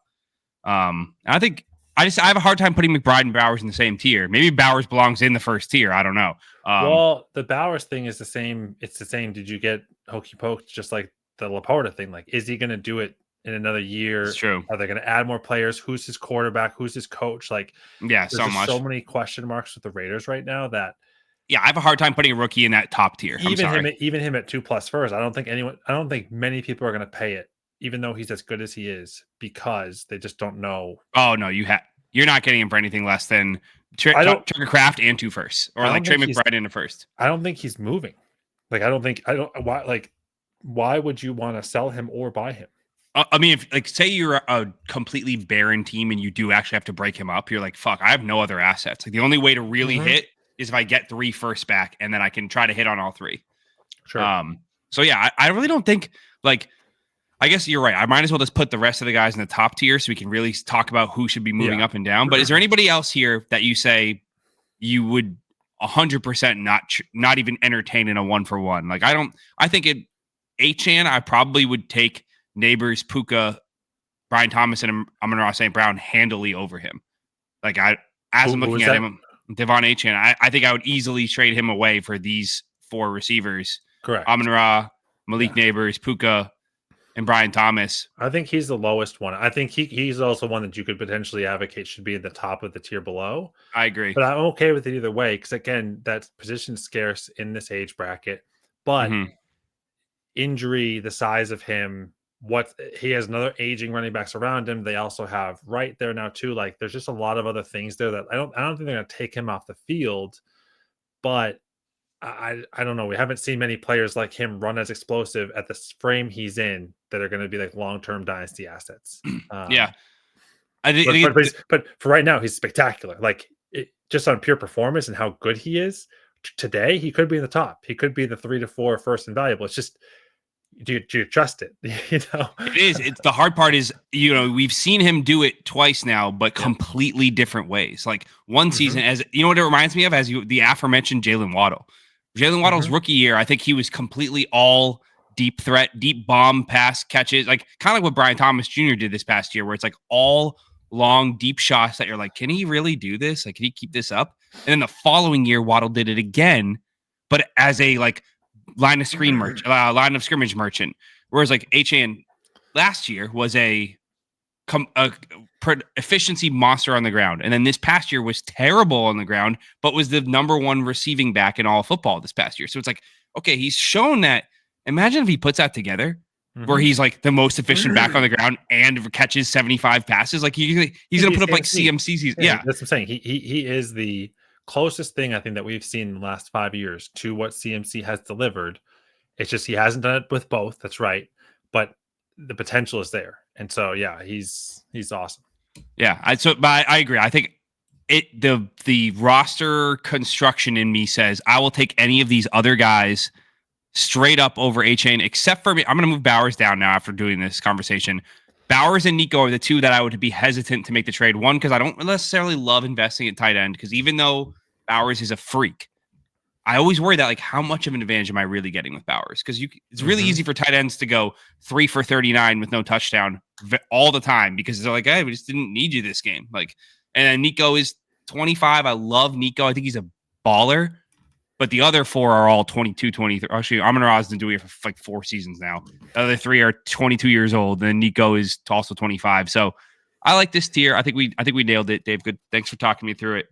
I think I have a hard time putting McBride and Bowers in the same tier. Maybe Bowers belongs in the first tier. I don't know. Well, the Bowers thing is the same. It's the same. Did you get hokey poked just like the Laporta thing? Like, is he going to do it in another year? It's true. Are they going to add more players? Who's his quarterback? Who's his coach? Like, yeah, so much. So many question marks with the Raiders right now that I have a hard time putting a rookie in that top tier. I'm sorry. Even him at 2+ first. I don't think many people are going to pay it, even though he's as good as he is, because they just don't know. Oh no, you're not getting him for anything less than Trigger Craft and 2 firsts, or like Trey McBride in a first. I don't think he's moving. Like why would you want to sell him or buy him? I mean, if say you're a completely barren team and you do actually have to break him up, you're like, fuck, I have no other assets. Like the only way to really hit is if I get 3 firsts back, and then I can try to hit on all 3. Sure. So yeah, I really don't think like. I guess you're right. I might as well just put the rest of the guys in the top tier so we can really talk about who should be moving up and down. But is there anybody else here that you say you would 100% not even entertain in a 1-for-1? Like I think it Achane, I probably would take Neighbors, Puka, Brian Thomas, and Amon-Ra St. Brown handily over him. Like I'm looking at him, Devon Achane, I think I would easily trade him away for these 4 receivers. Correct. Amon-Ra, Malik Neighbors, Puka, and Brian Thomas. I think he's the lowest one. I think he's also one that you could potentially advocate should be at the top of the tier below. I agree. But I'm okay with it either way, because again, that position scarce in this age bracket. But injury, the size of him, what he has another aging running backs around him. They also have Wright there now too. Like there's just a lot of other things there that I don't think they're gonna take him off the field. But I don't know. We haven't seen many players like him run as explosive at the frame he's in that are going to be like long-term dynasty assets. Yeah. But for right now, he's spectacular. Like just on pure performance and how good he is today, he could be in the top. He could be the 3 to 4 first and valuable. It's just, do you trust it? It is. It's the hard part is, we've seen him do it twice now, but completely different ways. Like one season, as you know what it reminds me of, the aforementioned Jalen Waddle. Jalen Waddle's rookie year, I think he was completely all deep threat, deep bomb pass catches, like kind of like what Brian Thomas Jr. did this past year, where it's like all long, deep shots that you're like, can he really do this? Like, can he keep this up? And then the following year, Waddle did it again, but as a like line of scrimmage merchant. Whereas like Achane last year was a efficiency monster on the ground. And then this past year was terrible on the ground, but was the number 1 receiving back in all football this past year. So it's like, okay, he's shown that. Imagine if he puts that together where he's like the most efficient back on the ground and catches 75 passes. Like he's going to put up like CMCs. Yeah. That's what I'm saying. He is the closest thing I think that we've seen in the last 5 years to what CMC has delivered. It's just, he hasn't done it with both. That's right. But the potential is there. And so, yeah, he's awesome. Yeah, I agree. I think the roster construction in me says I will take any of these other guys straight up over Achane, except for me. I'm going to move Bowers down now after doing this conversation. Bowers and Nico are the 2 that I would be hesitant to make the trade. One, because I don't necessarily love investing at tight end, because even though Bowers is a freak, I always worry that like how much of an advantage am I really getting with Bowers? Because it's really easy for tight ends to go 3 for 39 with no touchdown all the time because they're like, hey, we just didn't need you this game. Like, and then Nico is 25. I love Nico. I think he's a baller. But the other 4 are all 22, 23. Actually, Amon-Ra has been doing it for like 4 seasons now. The other 3 are 22 years old, and Nico is also 25. So I like this tier. I think we nailed it, Dave. Good. Thanks for talking me through it.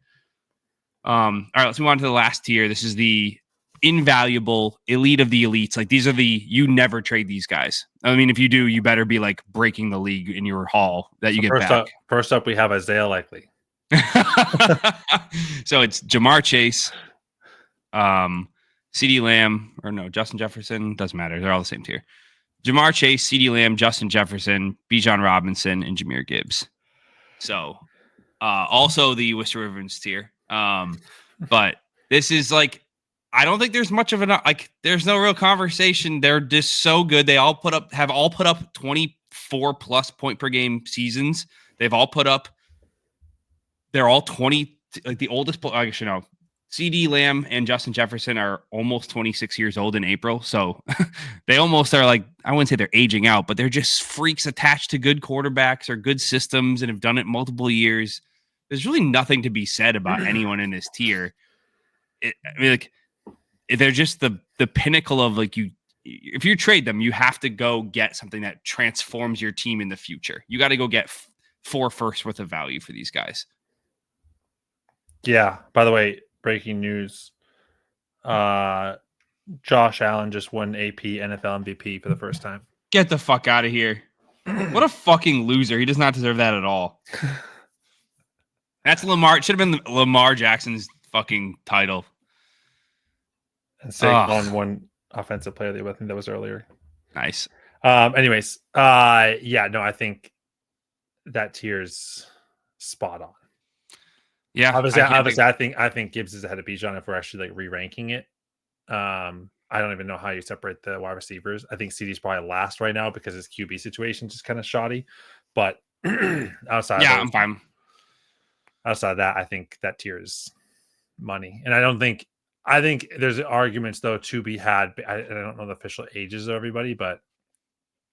All right, let's move on to the last tier. This is the invaluable elite of the elites. Like these are you never trade these guys. I mean, if you do, you better be like breaking the league in your haul that you get back. First up, we have Isaiah Likely. So it's Jamar Chase, CeeDee Lamb, or no, Justin Jefferson. Doesn't matter. They're all the same tier. Jamar Chase, CeeDee Lamb, Justin Jefferson, Bijan Robinson, and Jahmyr Gibbs. So also the Worcester Ravens tier. But this is like, I don't think there's much of there's no real conversation. They're just so good. They all have put up 24 plus point per game seasons. They're all 20, like the oldest, CeeDee Lamb and Justin Jefferson are almost 26 years old in April. So they almost are like, I wouldn't say they're aging out, but they're just freaks attached to good quarterbacks or good systems and have done it multiple years. There's really nothing to be said about anyone in this tier. They're just the pinnacle of like if you trade them, you have to go get something that transforms your team in the future. You got to go get 4 firsts worth of value for these guys. Yeah. By the way, breaking news. Josh Allen just won AP NFL MVP for the first time. Get the fuck out of here. What a fucking loser. He does not deserve that at all. That's Lamar. It should have been Lamar Jackson's fucking title. And Saquon won offensive player of the year. I think that was earlier. Nice. Anyways, I think that tier's spot on. Yeah. Obviously, I think Gibbs is ahead of Bijan if we're actually like re-ranking it. I don't even know how you separate the wide receivers. I think CD's probably last right now because his QB situation is just kind of shoddy. But outside, I'm fine. Outside of that, I think that tier is money, and I think there's arguments though to be had. I don't know the official ages of everybody, but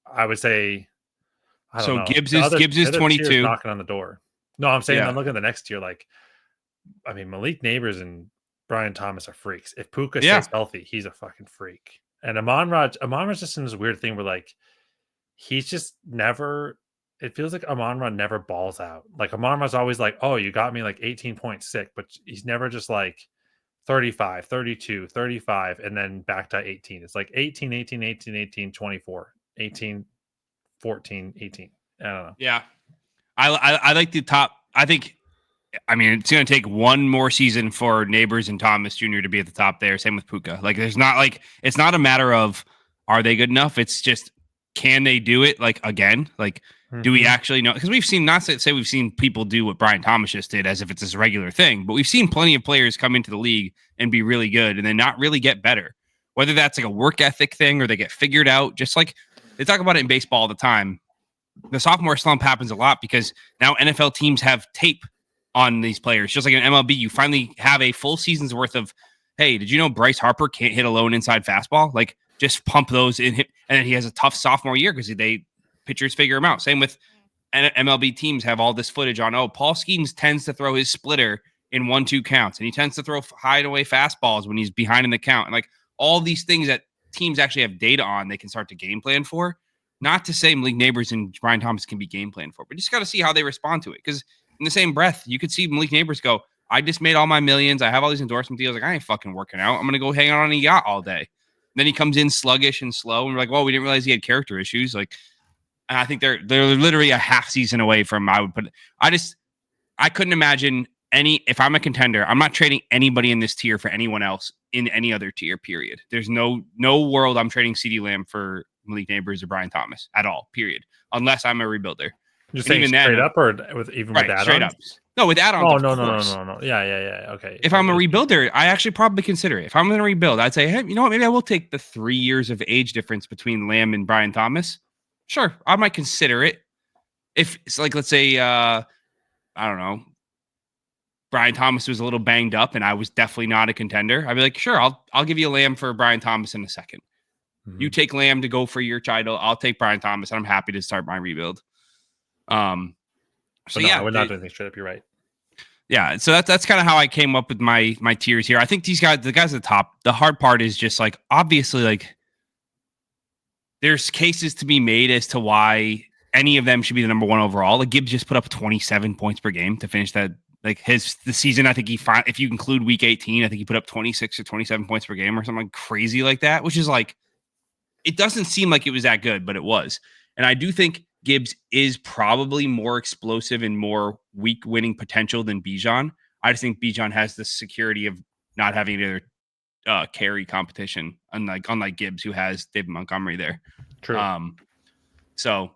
I would say I don't know. Gibbs is 22, knocking on the door. No, I'm saying I'm looking at the next tier. Like, I mean, Malik Neighbors and Brian Thomas are freaks. If Puka stays healthy, he's a fucking freak. And Amon-Ra's just in this weird thing where like he's just never. It feels like Amon-Ra never balls out. Like Amon-Ra's always like, oh, you got me like 18.6, but he's never just like 35, 32, 35, and then back to 18. It's like 18, 18, 18, 18, 24, 18, 14, 18. I don't know. Yeah. I like the top. I mean, it's going to take one more season for Neighbors and Thomas Jr. to be at the top there. Same with Puka. Like, it's not a matter of are they good enough? It's just, can they do it like again? Like, do we actually know? Because we've seen, not to say we've seen people do what Brian Thomas just did as if it's this regular thing, but we've seen plenty of players come into the league and be really good and then not really get better. Whether that's like a work ethic thing or they get figured out, just like they talk about it in baseball all the time. The sophomore slump happens a lot because now NFL teams have tape on these players. Just like in MLB, you finally have a full season's worth of, hey, did you know Bryce Harper can't hit a low and inside fastball? Like, just pump those in, and then he has a tough sophomore year because pitchers figure him out. Same with MLB teams have all this footage on, Paul Skeens tends to throw his splitter in 1-2 counts, and he tends to throw high and away fastballs when he's behind in the count. And like all these things that teams actually have data on, they can start to game plan for. Not to say Malik Neighbors and Brian Thomas can be game plan for, but just got to see how they respond to it. Because in the same breath, you could see Malik Neighbors go, I just made all my millions. I have all these endorsement deals. Like, I ain't fucking working out. I'm going to go hang out on a yacht all day. And then he comes in sluggish and slow. And we're like, well, we didn't realize he had character issues. Like, and I think they're literally a half season away from, I couldn't imagine if I'm a contender, I'm not trading anybody in this tier for anyone else in any other tier, period. There's no world I'm trading CeeDee Lamb for Malik Neighbors or Brian Thomas at all, period. Unless I'm a rebuilder. You're saying even straight up or with add-ons? Straight up. No, with add-ons. Oh, no. Yeah. Okay. If I'm a rebuilder, I actually probably consider it. If I'm going to rebuild, I'd say, hey, you know what? Maybe I will take the 3 years of age difference between Lamb and Brian Thomas. Sure, I might consider it. If it's like, let's say, I don't know, Brian Thomas was a little banged up and I was definitely not a contender, I'd be like, sure, I'll give you a Lamb for Brian Thomas in a second. Mm-hmm. You take Lamb to go for your title. I'll take Brian Thomas, and I'm happy to start my rebuild. I would not do anything straight up. You're right. Yeah, so that's kind of how I came up with my tiers here. I think the guys at the top, the hard part is just like, obviously, like, there's cases to be made as to why any of them should be the number one overall. Like, Gibbs just put up 27 points per game to finish that. Like, the season, I think if you include week 18, I think he put up 26 or 27 points per game or something crazy like that, which is like, it doesn't seem like it was that good, but it was. And I do think Gibbs is probably more explosive and more week winning potential than Bijan. I just think Bijan has the security of not having to carry competition, unlike Gibbs, who has David Montgomery there. True. So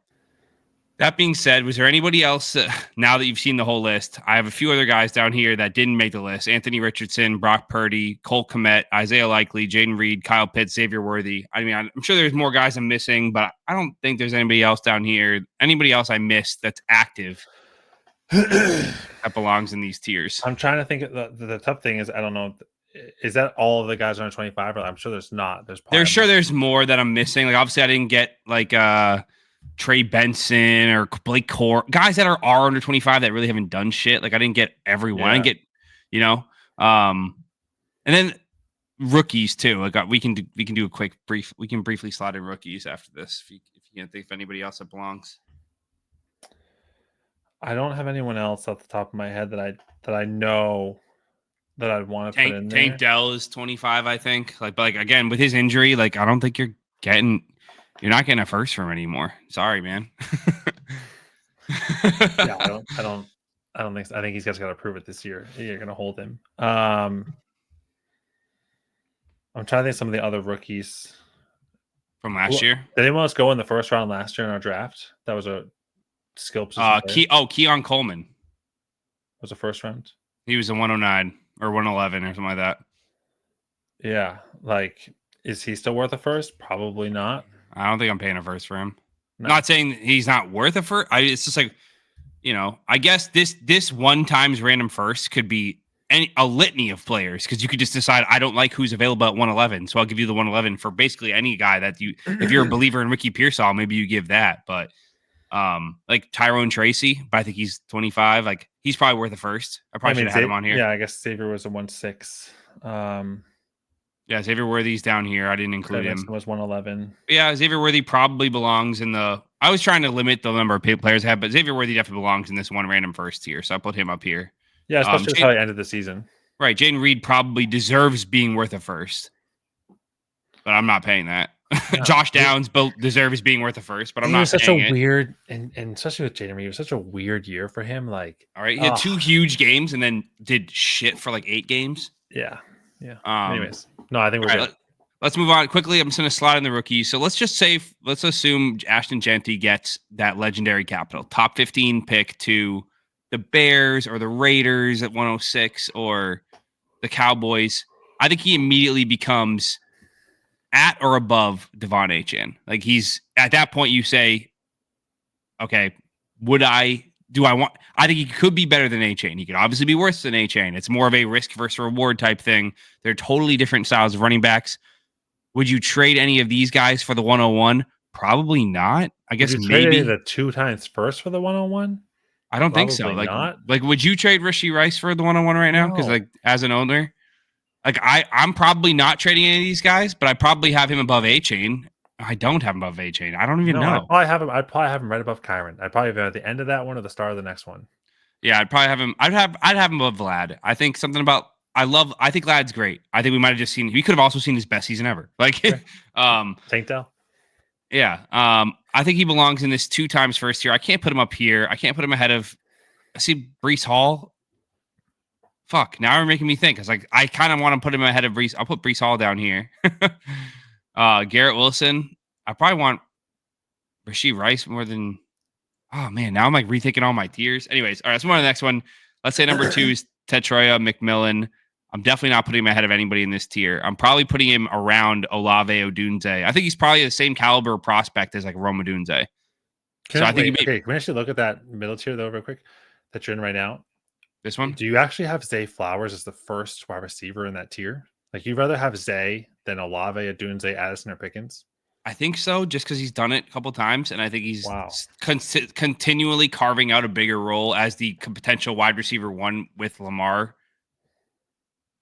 that being said, was there anybody else, now that you've seen the whole list? I have a few other guys down here that didn't make the list. Anthony Richardson, Brock Purdy, Cole Kmet, Isaiah Likely, Jaden Reed, Kyle Pitts, Xavier Worthy. I mean, I'm sure there's more guys I'm missing, but I don't think there's anybody else down here. Anybody else I missed that's active that belongs in these tiers. I'm trying to think. The tough thing is, I don't know. Is that all of the guys under 25? I'm sure there's not. There's more that I'm missing. Like, obviously, I didn't get like Trey Benson or Blake Core, guys that are under 25 that really haven't done shit. Like, I didn't get everyone. I didn't get, and then rookies too. Like, we can do a quick brief. We can briefly slot in rookies after this. If you can't think of anybody else that belongs. I don't have anyone else off the top of my head that I know that I'd want to put in there. Tank Dell is 25, I think. But again, with his injury, I don't think you're not getting a first from him anymore. Sorry, man. Yeah, I don't think so. I think he's got to prove it this year. You're going to hold him. I'm trying to think of some of the other rookies from last year. Did anyone else go in the first round last year in our draft? That was a skill position. Keon Coleman was a first round. He was a 109 or 111 or something like that. Yeah, is he still worth a first? Probably not. I don't think I'm paying a first for him. No. Not saying he's not worth a first. It's just I guess this one times random first could be a litany of players, because you could just decide I don't like who's available at 111, so I'll give you the 111 for basically any guy that if you're a believer in Ricky Pearsall, maybe you give that. But Tyrone Tracy, but I think he's 25. He's probably worth a first. I probably should have had him on here. Yeah, I guess Xavier was a 1.6. Yeah, Xavier Worthy's down here. I didn't include him. Was 111. Yeah, Xavier Worthy probably belongs in the. I was trying to limit the number of players I have, but Xavier Worthy definitely belongs in this one random first tier, so I put him up here. Yeah, especially how he ended the season. Right, Jaden Reed probably deserves being worth a first, but I'm not paying that. Yeah. Josh Downs deserves being worth a first, but I'm not paying it. Weird, and especially with Jaden Reed, it was such a weird year for him. All right, he had 2 huge games and then did shit for 8 games. Yeah. Anyways, no, I think we're good. Let's move on quickly. I'm just going to slide in the rookies. So let's assume Ashton Genty gets that legendary capital, top 15 pick to the Bears or the Raiders at 106 or the Cowboys. I think he immediately becomes at or above Devon Achane. He's at that point you say, okay, I think he could be better than Achane. He could obviously be worse than Achane. It's more of a risk versus reward type thing. They're totally different styles of running backs. Would you trade any of these guys for the 101? Probably not. I guess maybe the 2 times first for the 101. I don't think so. Not. Would you trade Rashee Rice for the 101 right now? Because as an owner, I'm probably not trading any of these guys, but I probably have him above Achane. I don't have him above Achane. I don't even know. I'd probably have him right above Kyron. I'd probably have him at the end of that one or the start of the next one. Yeah, I'd probably have him. I'd have him above Vlad. I think something about. I think Vlad's great. I think we might have just seen. We could have also seen his best season ever. Tank Dell. Yeah. I think he belongs in this 2 times first tier. I can't put him up here. I can't put him ahead of. I see Breece Hall. Fuck. Now you're making me think. I kind of want to put him ahead of Breece. I'll put Breece Hall down here. Garrett Wilson. I probably want Rashee Rice more than. Oh man, now I'm rethinking all my tiers. Anyways, all right, let's move on to the next one. Let's say number 2 is Tetroya McMillan. I'm definitely not putting him ahead of anybody in this tier. I'm probably putting him around Olave Odunze. I think he's probably the same caliber prospect as Rome Odunze. Can we actually look at that middle tier though, real quick, that you're in right now? This one? Do you actually have Zay Flowers as the first wide receiver in that tier? You'd rather have Zay than Olave, Odunze, Addison, or Pickens? I think so, just because he's done it a couple times, and I think he's continually carving out a bigger role as the potential wide receiver 1 with Lamar.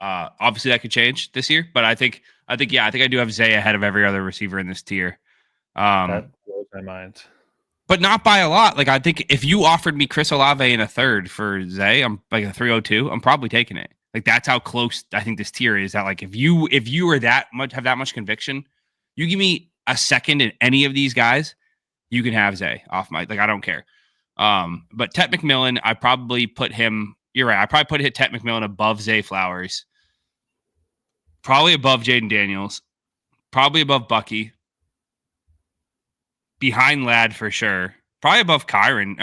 Obviously, that could change this year, but I think I do have Zay ahead of every other receiver in this tier. That blows my mind, but not by a lot. I think if you offered me Chris Olave in a third for Zay, I'm a 302. I'm probably taking it. That's how close I think this tier is. That if you are that much have that much conviction, you give me a second in any of these guys, you can have Zay off my I don't care. But Tet McMillan, I probably put him. You're right. I probably put Tet McMillan above Zay Flowers. Probably above Jaden Daniels. Probably above Bucky. Behind Lad for sure. Probably above Kyron.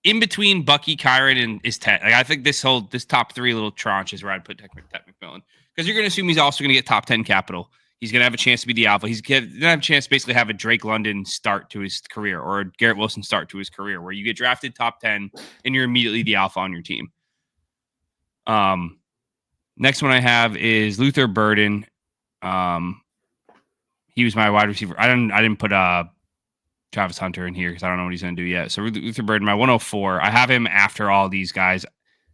In between Bucky, Kyron, and is Tet. I think this top 3 little tranche is where I'd put Tet McMillan. Because you're going to assume he's also going to get top 10 capital. He's going to have a chance to be the alpha. He's going to have a chance to basically have a Drake London start to his career or a Garrett Wilson start to his career where you get drafted top 10 and you're immediately the alpha on your team. Next one I have is Luther Burden. He was my wide receiver. I didn't put Travis Hunter in here because I don't know what he's going to do yet. So Luther Burden, my 104. I have him after all these guys.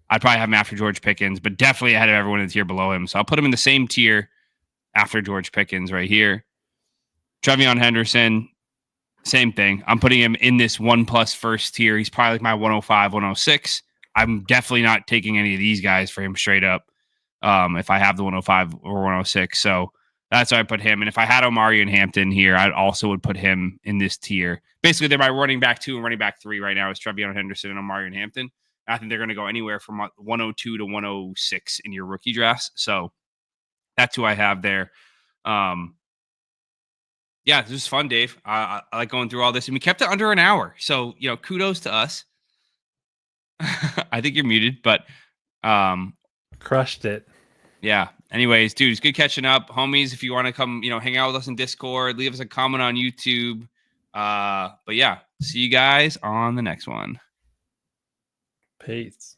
I'd probably have him after George Pickens, but definitely ahead of everyone in the tier below him. So I'll put him in the same tier after George Pickens right here. Trevion Henderson, same thing. I'm putting him in this 1+ first tier. He's probably my 105, 106. I'm definitely not taking any of these guys for him straight up. If I have the 105 or 106. So that's why I put him. And if I had Omari and Hampton here, I also would put him in this tier. Basically, they're my running back 2 and running back 3 right now is Trevion Henderson and Omari and Hampton. I think they're going to go anywhere from 102 to 106 in your rookie drafts. So that's who I have there. Yeah, this is fun, Dave. I like going through all this, and we kept it under an hour. So, kudos to us. I think you're muted, but crushed it. Yeah. Anyways, dude, it's good catching up. Homies, if you want to come, hang out with us in Discord, leave us a comment on YouTube. But yeah, see you guys on the next one. Peace.